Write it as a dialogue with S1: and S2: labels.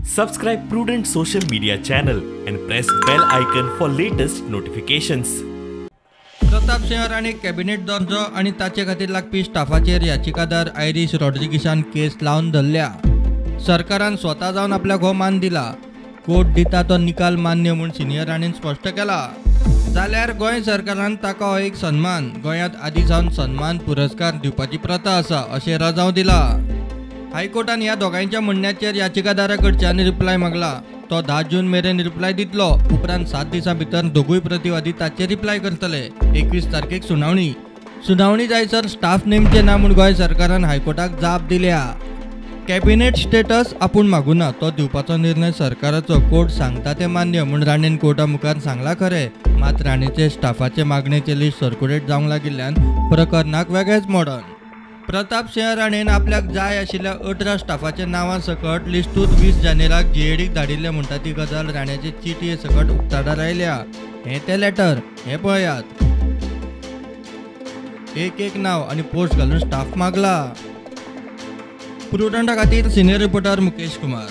S1: Subscribe Prudent social media channel and press bell icon for latest notifications.
S2: Pratap Singh Rane cabinet दर्जो आणि ताचे खातीर लागपी स्टाफाचेर याचिकादार आयरिश रॉड्रिगीसान केस लावन धरल्या। सरकारान स्वता जावन आपल्याक हो मान दिला। कोर्ट दिता तो निकाल मान्य म्हूण सिनियर राणेन स्पश्ट केला। जाल्यार गोंय सरकारान ताका हो एक सन्मान गोंयांत आदी सावन सन्मान पुरस्कार दिवपाची प्रथा आसा अशें रजाव दिला। हायकोर्टान ह्या दोगांयच्या म्हणण्याचेर याचिकादारा कडच्यान रिप्लाय मागला। तो 10 जून मेरेन रिप्लाय दितलो। उपरांत 7 दिसां भितर दोगूय प्रतिवादी ताचेर रिप्लाय करतले। 21 तारखेक सुनावणी जायसर स्टाफ नेमचे ना म्हूण गोंय सरकारान हायकोर्टाक जाप दिल्या। कॅबिनेट स्टेटस आपूण मागुना, तो दिवपाचो निर्णय सरकाराचो, कोर्ट सांगता ते मान्य म्हूण राणेन कोर्टा मुखार सांगला खरे। मात राणेचे स्टाफाचे मागणेचे लिस्ट सर्क्युलेट जावंक लागिल्ल्यान प्रकरणाक वेगळेच मोडन। प्रताप सिंह राणेन आपल्याक जाय आशिल्ल्या 18 स्टाफाच्या नांवां सकट लिस्टूत 20 जानेराक जेएडीक धाडिल्ले म्हणटा ती गजाल राण्याचे चिटये सकट उक्ताडार आयल्या। हे ते लेटर, हे पळयात। एक नाव आणि पोस्ट घालून स्टाफ मागला। प्रुडंटा खातीर सिनियर रिपोर्टर मुकेश कुमार।